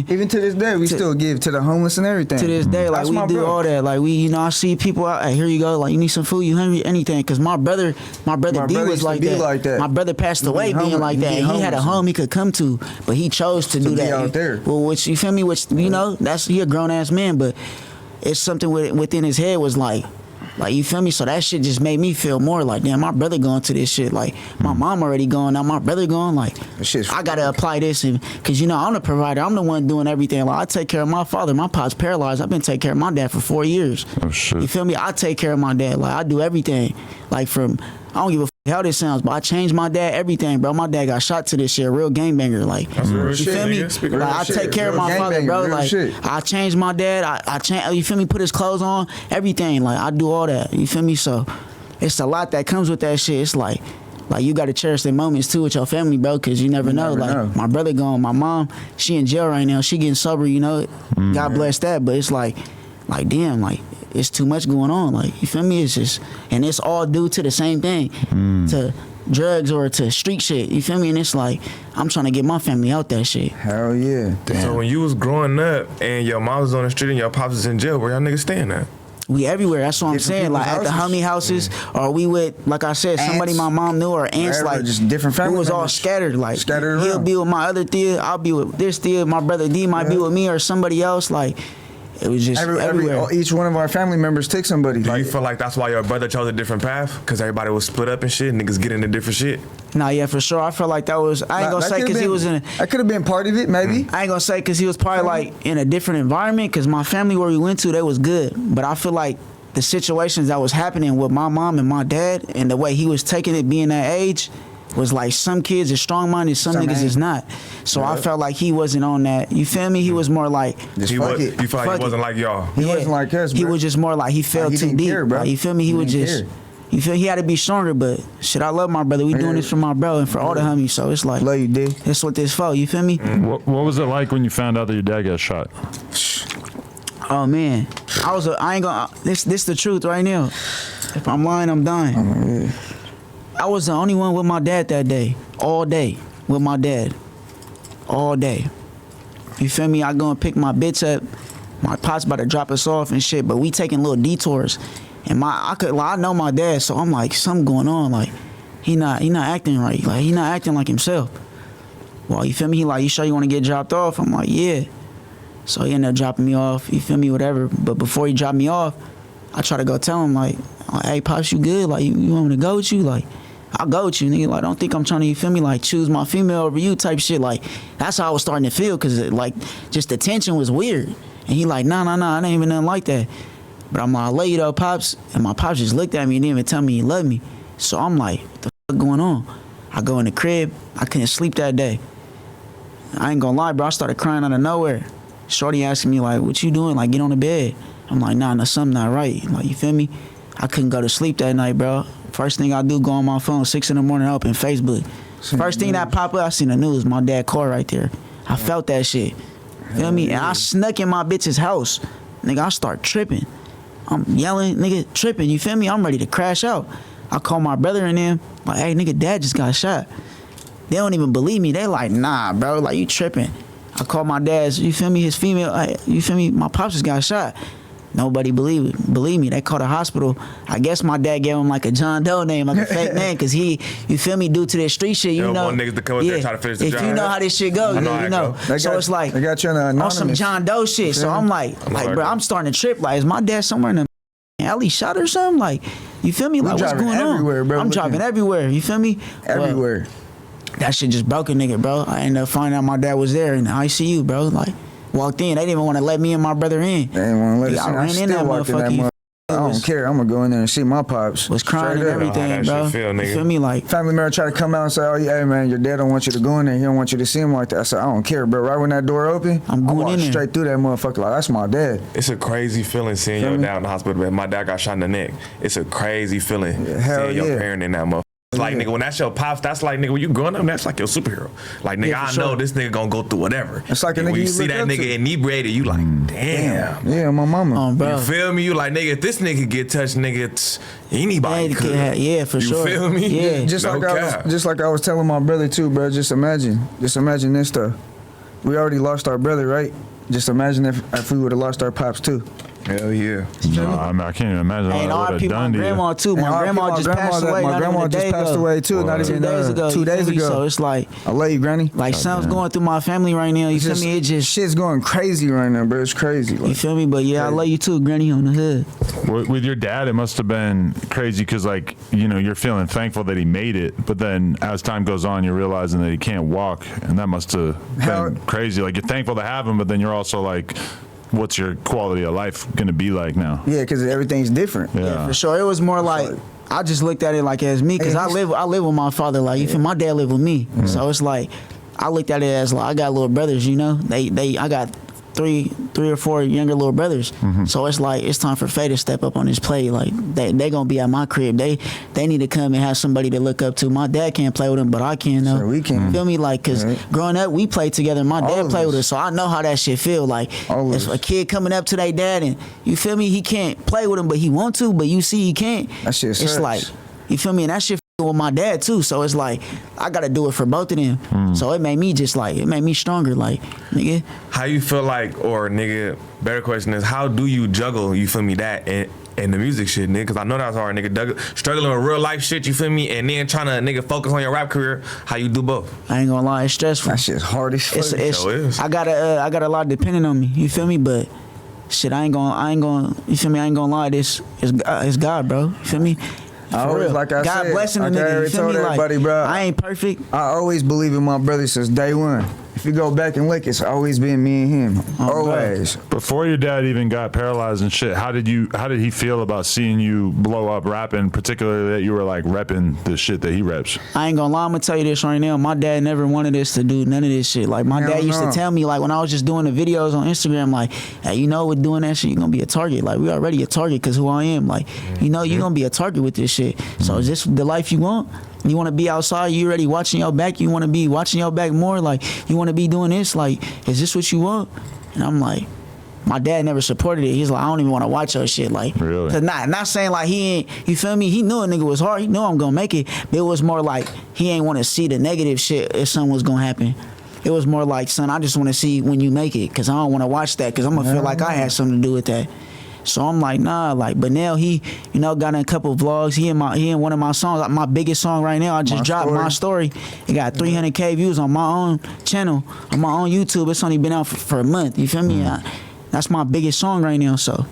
mean? Even to this day, we still give to the homeless and everything. To this day, like, we do all that. Like, we, you know, I see people out, hey, here you go, like, you need some food, you hungry, anything. Because my brother D was like that. My brother passed away being like that. He had a home he could come to, but he chose to do that. Out there. Well, which, you feel me, which, you know, he a grown-ass man, but it's something within his head was like, you feel me? So that shit just made me feel more like, damn, my brother going to this shit. Like, my mom already going, now my brother going. Like, I got to apply this. And because, you know, I'm the provider. I'm the one doing everything. Like, I take care of my father. My pop's paralyzed. I've been taking care of my dad for 4 years. Oh, shit. You feel me? I take care of my dad. Like, I do everything. Like, from, I don't give a how this sounds, but I changed my dad everything, bro. My dad got shot to this shit, real gangbanger. Like, you feel me? Like, I take care of my father, bro. Like, I changed my dad. I change. You feel me? Put his clothes on, everything. Like, I do all that. You feel me? So, it's a lot that comes with that shit. It's like you got to cherish the moments too with your family, bro, because you never know. Like, my brother gone, my mom, she in jail right now. She getting sober, you know. God bless that. But it's like damn, like, it's too much going on. Like, you feel me? It's just, and it's all due to the same thing, to drugs or to street shit. You feel me? And it's like, I'm trying to get my family out that shit. Hell yeah. Damn. So when you was growing up and your mom was on the street and your pops was in jail, where y'all niggas staying at? We everywhere. That's what I'm saying. Like, at the homie houses, or we would, like I said, somebody my mom knew, or aunts, like, just different family we was all members. Scattered Scattered he'll around. be with my other Thea, I'll be with this Thea, my brother D might be with me or somebody else. Like, it was just everywhere. Each one of our family members took somebody. Do you feel like that's why your brother chose a different path? Because everybody was split up and shit, niggas get into different shit? Nah, yeah, for sure. I felt like that was, I ain't gonna say because he was in that could have been part of it, maybe. I ain't gonna say because he was probably like in a different environment, because my family where we went to, they was good. But I feel like the situations that was happening with my mom and my dad and the way he was taking it being that age was like, some kids is strong-minded, some niggas is not. So I felt like he wasn't on that. You feel me? He was more like, you feel like he wasn't like y'all? He wasn't like us, bro. He was just more like, he fell too deep. Care, bro. Like, you feel me? He would just, you feel, he had to be stronger, but shit, I love my brother. We doing this for my bro and for all the homies, so it's like, love you, D. That's what this for, you feel me? What was it like when you found out that your dad got shot? Oh man, I ain't gonna, this the truth right now. If I'm lying, I'm dying. I was the only one with my dad that day, all day, with my dad, all day. You feel me? I go and pick my bitch up. My pops about to drop us off and shit, but we taking little detours. And I know my dad, so I'm like, something going on. Like, he not acting right. Like, he not acting like himself. Well, you feel me? He like, you sure you want to get dropped off? I'm like, yeah. So he ended up dropping me off. You feel me? Whatever. But before he dropped me off, I try to go tell him like, hey, pops, you good? Like, you want me to go with you? Like, I'll go with you, nigga. Like, don't think I'm trying to, you feel me, like, choose my female over you type shit. Like, that's how I was starting to feel, because, like, just the tension was weird. And he like, nah, it ain't even nothing like that. But I'm like, I love you though, pops. And my pops just looked at me and didn't even tell me he loved me. So I'm like, what the fuck going on? I go in the crib. I couldn't sleep that day. I ain't gonna lie, bro. I started crying out of nowhere. Shorty asking me, like, what you doing? Like, get on the bed. I'm like, nah, something not right. Like, you feel me? I couldn't go to sleep that night, bro. First thing I do, go on my phone, 6 in the morning, open Facebook. First thing that pop up, I seen the news, my dad car right there. I felt that shit. Feel me? And I snuck in my bitch's house. Nigga, I start tripping. I'm yelling, nigga, tripping, you feel me? I'm ready to crash out. I call my brother and them, like, hey, nigga, dad just got shot. They don't even believe me. They like, nah, bro, like, you tripping. I call my dad's, you feel me, his female, like, you feel me, my pops just got shot. Nobody believe me. They called the hospital. I guess my dad gave him like a John Doe name, like a fake name, because he, you feel me, due to that street shit, you know. Want niggas to come up there and try to finish the job. If you know how this shit goes, you know. So it's like, they got you on some John Doe shit. So I'm like, bro, I'm starting to trip. Like, is my dad somewhere in the alley shot or something? Like, you feel me? Like, what's going on? Bro, I'm driving everywhere. You feel me? Everywhere. That shit just broke a nigga, bro. I ended up finding out my dad was there in the ICU, bro. Like, walked in. They didn't even want to let me and my brother in. They didn't want to let us in. I still walked in that motherfucker. I don't care. I'm gonna go in there and see my pops. Was crying and everything, bro. You feel me? Like, family member try to come out and say, "Oh yeah, hey man, your dad don't want you to go in there. He don't want you to see him like that." I said, "I don't care, bro." Right when that door opened, I'm going in there straight through that motherfucker. Like, that's my dad. It's a crazy feeling seeing your dad in the hospital bed. My dad got shot in the neck. It's a crazy feeling seeing your parent in that motherfucker. It's like, nigga, when that's your pops, that's like, nigga, when you growing up, that's like your superhero. Like, nigga, I know this nigga gonna go through whatever. It's like a nigga when you you see look that up nigga to. inebriated, you like, damn. Yeah, my mama. bro. You feel me? You like, nigga, if this nigga get touched, nigga, it's anybody could. Yeah, for sure. You feel me? Yeah. Just like I was telling my brother too, bro. Just imagine this stuff. we already lost our brother, right? Just imagine if we would have lost our pops too. Hell yeah. No, I can't even imagine And what I would RP have my done to you. grandma too. And My RP grandma just passed away. My grandma just passed away too. Not even 2 days ago. 2 you days feel me? ago. So it's like I love you, Granny. something's going through my family right now. You feel me? It just shit's going crazy right now, bro. It's crazy. you Like, feel me? But yeah, I love you too, Granny on the hood. With your dad, it must have been crazy because, like, you know, you're feeling thankful that he made it, but then as time goes on, you're realizing that he can't walk, and that must have been crazy. Like, you're thankful to have him, but then you're also like, what's your quality of life gonna be like now? yeah, because everything's different. Yeah. For sure, it was more like I just looked at it like as me because I live with my father. Like, you feel my dad live with me, so it's like I looked at it as like I got little brothers. You know, I got three or four younger little brothers. So it's like it's time for Fay to step up on this play. Like they gonna be at my crib. They need to come and have somebody to look up to. My dad can't play with them, but I can though. Sure, we can. You feel me? Like, cause growing up we played together. My All dad of played with us. us, so I know how that shit feel. Like, All of it's us. a kid coming up to their dad and you feel me? He can't play with him, but he want to. But you see, he can't. That shit It's sucks. like, you feel me? And that shit with my dad too. So it's like I gotta do it for both of them. So it made me stronger. Like, nigga. How you feel like, or nigga, better question is, how do you juggle, you feel me, that and the music shit, nigga? Because I know that's hard, nigga. Struggling with real life shit, you feel me, and then trying to, nigga, focus on your rap career. How you do both? I ain't gonna lie, it's stressful. That shit's hard as fuck. Sure is. I got a lot depending on me. You feel me? But shit, I ain't gonna. You feel me? I ain't gonna lie. This is it's God, bro. You feel me? I For always, real. like I God said, blessing the like I nigga. You already feel told me? Like, everybody, bro. I ain't perfect. I always believe in my brother since day one. If you go back and look, it's always been me and him. Always. Before your dad even got paralyzed and shit, how did he feel about seeing you blow up rapping, particularly that you were like repping the shit that he reps? I ain't gonna lie, I'm gonna tell you this right now. My dad never wanted us to do none of this shit. Like, my Hell dad used no. to tell me, like, when I was just doing the videos on Instagram, like, hey, you know, with doing that shit, you're gonna be a target. Like, we already a target because who I am. Like, you know, you're gonna be a target with this shit. So is this the life you want? You want to be outside? You already watching your back? You want to be watching your back more? Like, you want to be doing this? Like, is this what you want? And I'm like, my dad never supported it. He's like, I don't even want to watch your shit. Like, Really? Cause not saying like he ain't, you feel me? He knew a nigga was hard. He knew I'm gonna make it. But it was more like he ain't want to see the negative shit if something was gonna happen. It was more like, son, I just want to see when you make it, cause I don't want to watch that, cause I'm gonna feel like I had something to do with that. So I'm like, nah, like, but now he, you know, got in a couple of vlogs. He in one of my songs, like my biggest song right now. I just dropped My Story. It got 300K views on my own channel, on my own YouTube. It's only been out for a month. You feel me? That's my biggest song right now. So